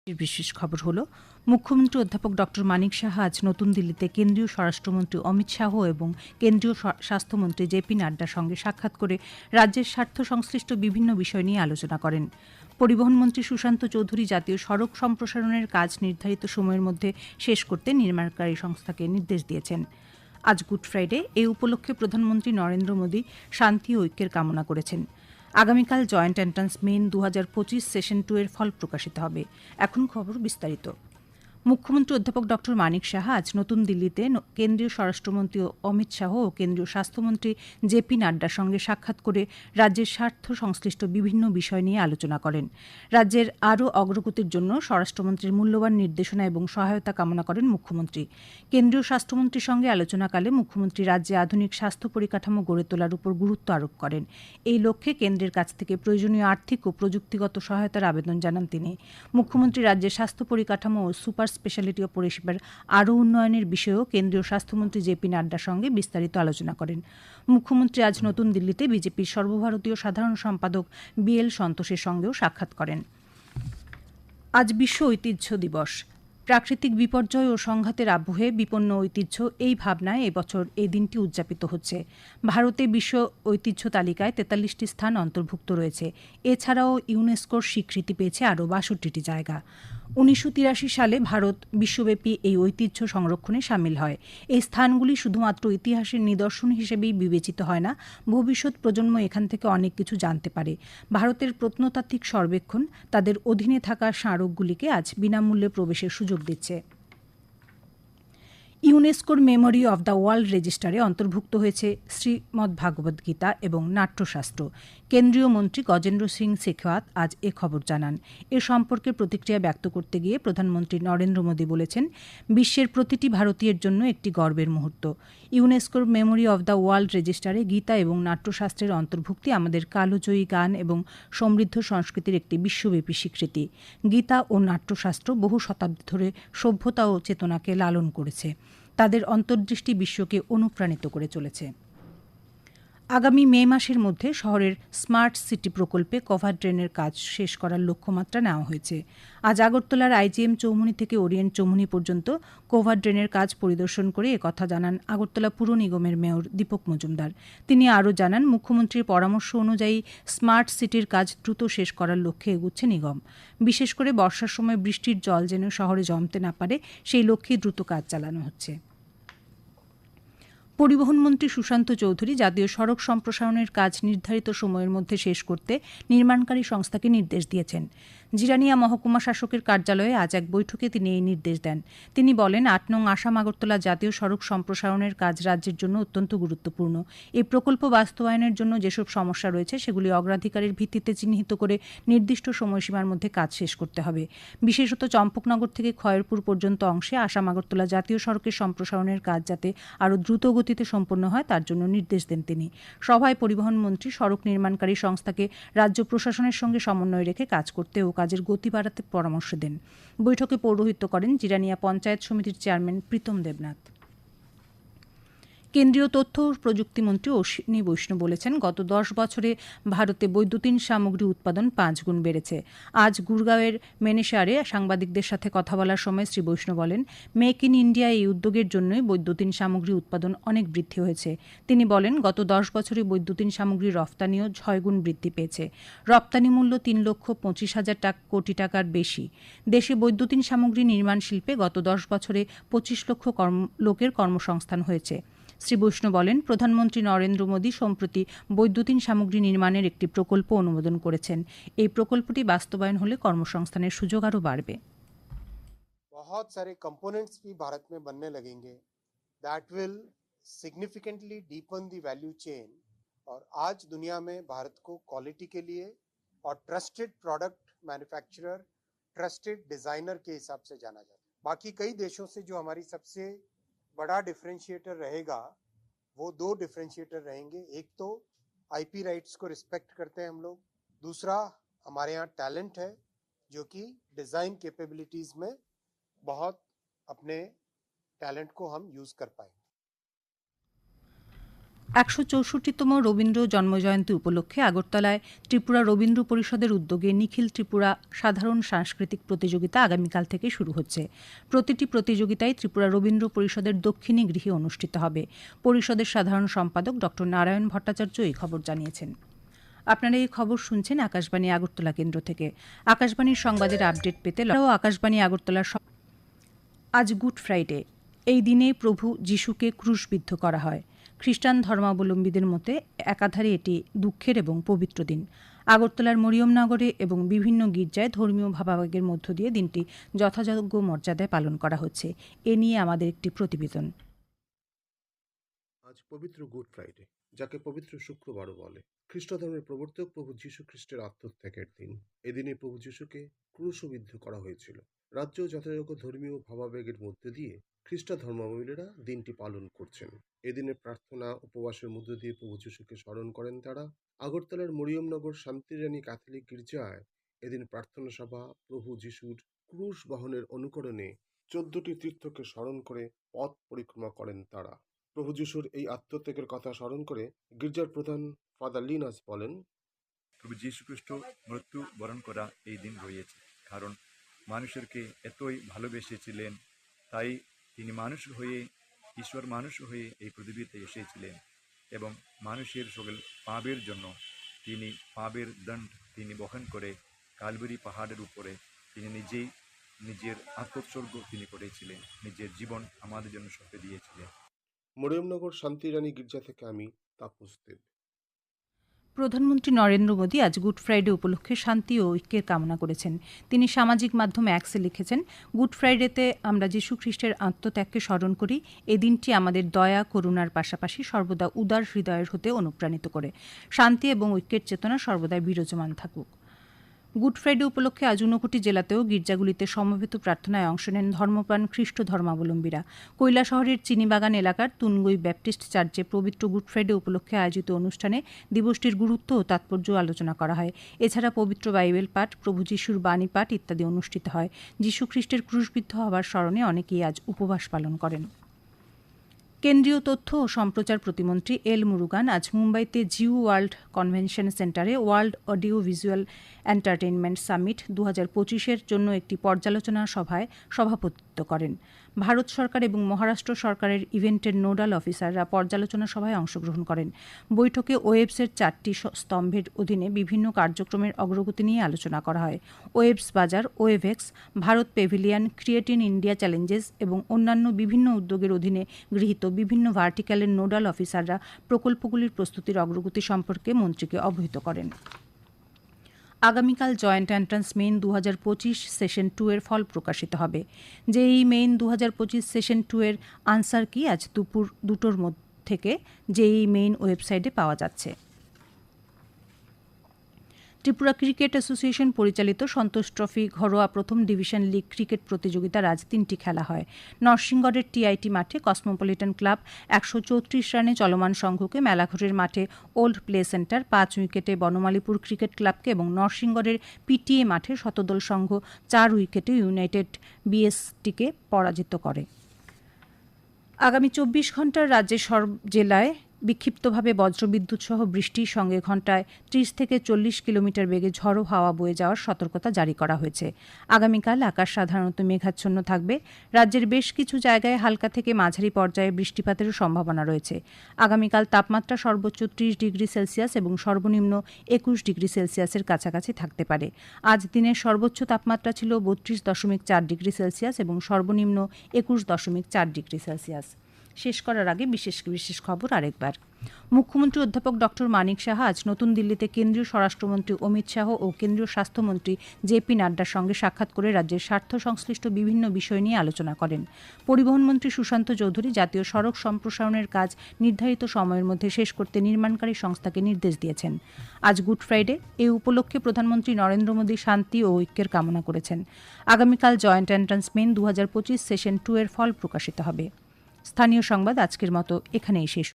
বিশেষ খবর হলো মুখ্যমন্ত্রী অধ্যাপক ডক্টর মানিক সাহা আজ নতুন দিল্লিতে কেন্দ্রীয় স্বরাষ্ট্রমন্ত্রী অমিত শাহ এবং কেন্দ্রীয় স্বাস্থ্যমন্ত্রী জেপি নাড্ডার সঙ্গে সাক্ষাৎ করে রাজ্যের স্বার্থ সংশ্লিষ্ট বিভিন্ন বিষয় নিয়ে আলোচনা করেন। পরিবহন মন্ত্রী সুশান্ত চৌধুরী জাতীয় সড়ক সম্প্রসারণের কাজ নির্ধারিত সময়ের মধ্যে শেষ করতে নির্মাণকারী সংস্থাকে নির্দেশ দিয়েছেন। আজ গুড ফ্রাইডে, এই উপলক্ষে প্রধানমন্ত্রী নরেন্দ্র মোদী শান্তি ও ঐক্যের কামনা করেছেন। আগামীকাল জয়েন্ট এন্ট্রান্স মেইন 2025 সেশন 2 এর ফল প্রকাশিত হবে। এখন খবর বিস্তারিত। মুখ্যমন্ত্রী অধ্যাপক ডক্টর মানিক সাহা আজ নতুন দিল্লিতে কেন্দ্রীয় স্বরাষ্ট্রমন্ত্রী অমিত শাহ ও কেন্দ্রীয় স্বাস্থ্যমন্ত্রী জেপি নাড্ডার সঙ্গে সাক্ষাৎ করে রাজ্যের স্বার্থ সংশ্লিষ্ট বিভিন্ন বিষয় নিয়ে আলোচনা করেন। রাজ্যের আরও অগ্রগতির জন্য স্বরাষ্ট্রমন্ত্রীর মূল্যবান নির্দেশনা এবং সহায়তা কামনা করেন মুখ্যমন্ত্রী। কেন্দ্রীয় স্বাস্থ্যমন্ত্রীর সঙ্গে আলোচনাকালে মুখ্যমন্ত্রী রাজ্যে আধুনিক স্বাস্থ্য পরিকাঠামো গড়ে তোলার উপর গুরুত্ব আরোপ করেন। এই লক্ষ্যে কেন্দ্রের কাছ থেকে প্রয়োজনীয় আর্থিক ও প্রযুক্তিগত সহায়তার আবেদন জানান তিনি। মুখ্যমন্ত্রী রাজ্যের স্বাস্থ্য পরিকাঠামো ও সুপার স্পেশালিটি পরিষেবার আরও উন্নয়নের বিষয়েও কেন্দ্রীয় স্বাস্থ্যমন্ত্রী জেপি নাড্ডার সঙ্গে বিস্তারিত আলোচনা করেন। মুখ্যমন্ত্রী আজ নতুন দিল্লিতে বিজেপির সর্বভারতীয় সাধারণ সম্পাদক BL সন্তোষের সঙ্গেও সাক্ষাৎ করেন। আজ বিশ্ব ঐতিহ্য দিবস। প্রাকৃতিক বিপর্যয় ও সংঘাতের আবহে বিপন্ন ঐতিহ্য, এই ভাবনায় এবছর এই দিনটি উদযাপিত হচ্ছে। ভারতে বিশ্ব ঐতিহ্য তালিকায় 43টি স্থান অন্তর্ভুক্ত রয়েছে। এছাড়াও ইউনেস্কোর স্বীকৃতি পেয়েছে আরও 62টি জায়গা। 1983 সালে ভারত বিশ্বব্যাপী এই ঐতিহ্য সংরক্ষণে সামিল হয়। এই স্থানগুলি শুধুমাত্র ইতিহাসের নিদর্শন হিসেবেই বিবেচিত হয় না, ভবিষ্যৎ প্রজন্ম এখান থেকে অনেক কিছু জানতে পারে। ভারতের প্রত্নতাত্ত্বিক সর্বেক্ষণ তাদের অধীনে থাকা স্মারকগুলিকে আজ বিনামূল্যে প্রবেশের সুযোগ দিচ্ছে। ইউনেস্কোর মেমোরি অব দ্য ওয়ার্ল্ড রেজিস্টারে অন্তর্ভুক্ত হয়েছে শ্রীমদ্ভাগবদ্গীতা এবং নাট্যশাস্ত্র। কেন্দ্রীয় মন্ত্রী গজেন্দ্র সিং শেখাওয়াত আজ এ খবর জানান। এ সম্পর্কে প্রতিক্রিয়া ব্যক্ত করতে গিয়ে প্রধানমন্ত্রী নরেন্দ্র মোদী বলেছেন, বিশ্বের প্রতিটি ভারতীয়ের জন্য একটি গর্বের মুহূর্ত। ইউনেস্কোর মেমোরি অব দ্য ওয়ার্ল্ড রেজিস্টারে গীতা এবং নাট্যশাস্ত্রের অন্তর্ভুক্তি আমাদের কালজয়ী গান এবং সমৃদ্ধ সংস্কৃতির একটি বিশ্বব্যাপী স্বীকৃতি। গীতা ও নাট্যশাস্ত্র বহু শতাব্দী ধরে সভ্যতা ও চেতনাকে লালন করেছে। তাদের অন্তর্দৃষ্টি বিশ্বকে অনুপ্রাণিত করে চলেছে। আগামী মে মাসের মধ্যে শহরের স্মার্ট সিটি প্রকল্পে কভার ড্রেনের কাজ শেষ করার লক্ষ্যমাত্রা নেওয়া হয়েছে। আজ আগরতলার IGM চৌমুহনী থেকে ওরিয়েন্ট চৌমুহনী পর্যন্ত কভার ড্রেনের কাজ পরিদর্শন করে একথা জানান আগরতলা পুর নিগমের মেয়র দীপক মজুমদার। তিনি আরও জানান, মুখ্যমন্ত্রীর পরামর্শ অনুযায়ী স্মার্ট সিটির কাজ দ্রুত শেষ করার লক্ষ্যে এগুচ্ছে নিগম। বিশেষ করে বর্ষার সময় বৃষ্টির জল যেন শহরে জমতে না পারে, সেই লক্ষ্যে দ্রুত কাজ চালানো হচ্ছে। পরিবহন মন্ত্রী সুশান্ত চৌধুরী জাতীয় সড়ক সম্প্রসারণের কাজ নির্ধারিত সময়ের মধ্যে শেষ করতে নির্মাণকারী সংস্থাকে নির্দেশ দিয়েছেন। জিরানিয়া মহকুমা শাসকের কার্যালয়ে আজ এক বৈঠকে তিনি এই নির্দেশ দেন। তিনি বলেন, 8 নং আসাম আগরতলা জাতীয় সড়ক সম্প্রসারণের কাজ রাজ্যের জন্য অত্যন্ত গুরুত্বপূর্ণ। এই প্রকল্প বাস্তবায়নের জন্য যেসব সমস্যা রয়েছে সেগুলি অগ্রাধিকারের ভিত্তিতে চিহ্নিত করে নির্দিষ্ট সময়সীমার মধ্যে কাজ শেষ করতে হবে। বিশেষত চম্পকনগর থেকে খয়েরপুর পর্যন্ত অংশে আসাম আগরতলা জাতীয় সড়কের সম্প্রসারণের কাজ যাতে আরও দ্রুত গতিতে সম্পন্ন হয় তার জন্য নির্দেশ দেন তিনি। সভায় পরিবহন মন্ত্রী সড়ক নির্মাণকারী সংস্থাকে রাজ্য প্রশাসনের সঙ্গে সমন্বয় রেখে কাজ করতে ও কাজের গতি বাড়াতে পরামর্শ দেন। বৈঠকে পৌরোহিত্য করেন জিরানিয়া পঞ্চায়েত সমিতির চেয়ারম্যান প্রীতম দেবনাথ। কেন্দ্রীয় তথ্য ও প্রযুক্তিমন্ত্রী অশ্বিনী বৈষ্ণব বলেছেন, গত 10 বছরে ভারতে বৈদ্যুতিন সামগ্রী উৎপাদন 5 গুণ বেড়েছে। আজ গুরগাঁওয়ের মেনেসারে সাংবাদিকদের সাথে কথা বলার সময় শ্রী বৈষ্ণব বলেন, মেক ইন ইন্ডিয়া এই উদ্যোগের জন্যই বৈদ্যুতিন সামগ্রী উৎপাদন অনেক বৃদ্ধি হয়েছে। তিনি বলেন, গত 10 বছরে বৈদ্যুতিন সামগ্রীর রফতানিও 6 গুণ বৃদ্ধি পেয়েছে। রপ্তানি মূল্য 3,25,000 কোটি টাকার বেশি। দেশে বৈদ্যুতিন সামগ্রী নির্মাণ শিল্পে গত 10 বছরে 25 লক্ষ লোকের কর্মসংস্থান হয়েছে। শ্রী বৈষ্ণব বলেন, প্রধানমন্ত্রী নরেন্দ্র মোদী সম্প্রতি বৈদ্যুতিন সামগ্রী নির্মাণের একটি প্রকল্প অনুমোদন করেছেন। এই প্রকল্পটি বাস্তবায়ন হলে কর্মসংস্থানের সুযোগ আরও বাড়বে। बहुत सारे कंपोनेंट्स भी भारत में बनने लगेंगे that will significantly deepen the value chain और आज दुनिया में भारत को क्वालिटी के लिए और trusted product manufacturer, trusted designer के हिसाब से जाना जाता है। बाकी कई देशों से जो हमारी सबसे बड़ा डिफरेंशिएटर रहेगा वो 2 डिफरेंशिएटर रहेंगे। एक तो IP राइट्स को रिस्पेक्ट करते हैं हम लोग, दूसरा हमारे यहाँ टैलेंट है जो कि डिजाइन कैपेबिलिटीज में बहुत अपने टैलेंट को हम यूज कर पाएंगे। 164তম রবীন্দ্র জন্মজয়ন্তী উপলক্ষে আগরতলায় ত্রিপুরা রবীন্দ্র পরিষদের উদ্যোগে নিখিল ত্রিপুরা সাধারণ সাংস্কৃতিক প্রতিযোগিতা আগামীকাল থেকে শুরু হচ্ছে। প্রতিটি প্রতিযোগিতায় ত্রিপুরা রবীন্দ্র পরিষদের দক্ষিণী গৃহে অনুষ্ঠিত হবে। পরিষদের সাধারণ সম্পাদক ড নারায়ণ ভট্টাচার্য এই খবর জানিয়েছেন। আপনারা এই খবর শুনছেন আকাশবাণী আগরতলা কেন্দ্র থেকে। আকাশবাণীর সংবাদের আপডেট পেতে আকাশবাণী আগরতলার আজ গুড ফ্রাইডে। এই দিনে প্রভু যিশুকে ক্রুশবিদ্ধ করা হয়। খ্রিস্টান ধর্মাবলম্বীদের মতে একাধারে এটি দুঃখের এবং পবিত্র দিন। আগরতলার মরিয়মনগরে এবং বিভিন্ন গির্জায় ধর্মীয় ভাবাবেগের মধ্য দিয়ে দিনটি যথাযোগ্য মর্যাদায় পালন করা হচ্ছে। এ নিয়ে আমাদের একটি প্রতিবেদন। আজ পবিত্র গুড ফ্রাইডে, যাকে পবিত্র শুক্রবারও বলে। খ্রিস্ট ধর্মের প্রবর্তক প্রভু যীশু খ্রিস্টের আত্মত্যাগের দিন। এদিনে প্রভু যীশুকে ক্রুশবিদ্ধ করা হয়েছিল। রাজ্য যথাযোগ্য ধর্মীয় ভাবাবেগের মধ্যে দিয়ে খ্রিস্ট ধর্মাবলম্বীরা দিনটি পালন করছেন। এদিনে প্রার্থনা উপবাসের মধ্য দিয়ে প্রভু যীশুকে স্মরণ করেন তারা। আগরতলার মরিয়মনগর শান্তিরানী ক্যাথলিক গির্জায় এদিন প্রার্থনা সভা প্রভু যীশুর ক্রুশ বহনের অনুকরণে 14টি তীর্থকে স্মরণ করে পথ পরিক্রমা করেন তারা। প্রভু যিশুর এই আত্মত্যাগের কথা স্মরণ করে গির্জার প্রধান ফাদার লিনাস বলেন, প্রভু যীশু খ্রিস্ট মৃত্যু বরণ করা এই দিন রয়েছে, কারণ মানুষেরকে এতই ভালোবেসেছিলেন, তাই তিনি মানুষ হয়ে, ঈশ্বর মানুষ হয়ে এই পৃথিবীতে এসেছিলেন এবং মানুষের সকল পাপের জন্য তিনি পাপের দণ্ড তিনি বহন করে কালভারি পাহাড়ের উপরে তিনি নিজের আত্মোৎসর্গ তিনি করেছিলেন, নিজের জীবন আমাদের জন্য সঁপে দিয়েছিলেন। মরিয়মনগর শান্তিরানী গির্জা থেকে আমি তাপস দেব। প্রধানমন্ত্রী নরেন্দ্র মোদী আজ গুড ফ্রাইডে উপলক্ষে শান্তি ও ঐক্যের কামনা করেছেন। তিনি সামাজিক মাধ্যম এক্সে লিখেছেন, গুড ফ্রাইডেতে আমরা যীশু খ্রিস্টের আত্মত্যাগকে স্মরণ করি। এই দিনটি আমাদের দয়া করুণার পাশাপাশি সর্বদা উদার হৃদয়ের হতে অনুপ্রাণিত করে। শান্তি এবং ঐক্যের চেতনা সর্বদাই বিরাজমান থাকুক। গুড ফ্রাইডে উপলক্ষে আজ 49 জেলাতেও গির্জাগুলিতে সমবেত প্রার্থনায় অংশ নেন ধর্মপ্রাণ খ্রিস্ট ধর্মাবলম্বীরা। কৈলাসহরের চিনিবাগান এলাকার তুনগই ব্যাপটিস্ট চার্চে পবিত্র গুড ফ্রাইডে উপলক্ষে আয়োজিত অনুষ্ঠানে দিবসটির গুরুত্ব ও তাৎপর্য আলোচনা করা হয়। এছাড়া পবিত্র বাইবেল পাঠ, প্রভু যিশুর বাণী পাঠ ইত্যাদি অনুষ্ঠিত হয়। যীশু খ্রিস্টের ক্রুশবিদ্ধ হওয়ার স্মরণে অনেকেই আজ উপবাস পালন করেন। কেন্দ্রীয় তথ্য ও সম্প্রচার প্রতিমন্ত্রী এল মুরুগান আজ মুম্বাইতে জিউ ওয়ার্ল্ড কনভেনশন সেন্টারে world audio visual entertainment summit 2025-এর জন্য একটি পর্যালোচনা সভায় সভাপতিত্ব করেন। ভারত সরকার এবং মহারাষ্ট্র সরকারের ইভেন্টের নোডাল অফিসাররা পর্যালোচনা সভায় অংশগ্রহণ করেন। বৈঠকে ওয়েবসের 4টি স্তম্ভের অধীনে বিভিন্ন কার্যক্রমের অগ্রগতি নিয়ে আলোচনা করা হয়। WAVES bazaar, WaveX, Bharat pavilion, create in India challenges এবং অন্যান্য বিভিন্ন উদ্যোগের অধীনে গৃহীত বিভিন্ন ভার্টিক্যালের নোডাল অফিসাররা প্রকল্পগুলির প্রস্তুতির অগ্রগতি সম্পর্কে মন্ত্রীকে অবহিত করেন। আগামীকাল জয়েন্ট এন্ট্রান্স মেইন 2025 সেশন 2 এর ফল প্রকাশিত হবে। জেইই মেইন 2025 সেশন 2 এর আনসার কি আজ দুপুর 2টোর থেকে জেইই মেইন ওয়েবসাইটে পাওয়া যাচ্ছে। ত্রিপুরা ক্রিকেট অ্যাসোসিয়েশন পরিচালিত সন্তোষ ট্রফি ঘরোয়া প্রথম ডিভিশন লিগ ক্রিকেট প্রতিযোগিতার আজ 3টি খেলা হয়। নরসিংগড়ের টিআইটি মাঠে কসমোপলিটন ক্লাব 134 রানে চলমান সংঘকে, মেলাঘরের মাঠে ওল্ড প্লে সেন্টার 5 উইকেটে বনমালীপুর ক্রিকেট ক্লাবকে এবং নরসিংগড়ের পিটিএ মাঠে শতদল সংঘ 4 উইকেটে ইউনাইটেড বিএসটিকে পরাজিত করে। আগামী 24 ঘণ্টার রাজ্যের সব জেলায় বিক্ষিপ্তভাবে বজ্রবিদ্যুৎ সহ বৃষ্টির সঙ্গে ঘণ্টায় 30 থেকে 40 কিলোমিটার বেগে ঝড়ো হাওয়া বয়ে যাওয়ার সতর্কতা জারি করা হয়েছে। আগামীকাল আকাশ সাধারণত মেঘাচ্ছন্ন থাকবে। রাজ্যের বেশ কিছু জায়গায় হালকা থেকে মাঝারি পর্যায়ে বৃষ্টিপাতেরও সম্ভাবনা রয়েছে। আগামীকাল তাপমাত্রা সর্বোচ্চ 30 ডিগ্রি সেলসিয়াস এবং সর্বনিম্ন 21 ডিগ্রি সেলসিয়াসের কাছাকাছি থাকতে পারে। আজ দিনের সর্বোচ্চ তাপমাত্রা ছিল 32.4 ডিগ্রি সেলসিয়াস এবং সর্বনিম্ন 21.4 ডিগ্রি সেলসিয়াস। শেষ করার আগে বিশেষ বিশেষ খবর আরেকবার। মুখ্যমন্ত্রী অধ্যাপক ডক্টর মানিক সাহা আজ নতুন দিল্লিতে কেন্দ্রীয় স্বরাষ্ট্রমন্ত্রী অমিত শাহ ও কেন্দ্রীয় স্বাস্থ্যমন্ত্রী জেপি নাড্ডার সঙ্গে সাক্ষাৎ করে রাজ্যের স্বার্থ সংশ্লিষ্ট বিভিন্ন বিষয় নিয়ে আলোচনা করেন। পরিবহন মন্ত্রী সুশান্ত চৌধুরী জাতীয় সড়ক সম্প্রসারণের কাজ নির্ধারিত সময়ের মধ্যে শেষ করতে নির্মাণকারী সংস্থাকে নির্দেশ দিয়েছেন। আজ গুড ফ্রাইডে, এই উপলক্ষে প্রধানমন্ত্রী নরেন্দ্র মোদী শান্তি ও ঐক্যের কামনা করেছেন। আগামীকাল জয়েন্ট এন্ট্রান্স মেইন 2025 সেশন 2 এর ফল প্রকাশিত হবে। স্থানীয় সংবাদ আজকের মতো এখানেই শেষ।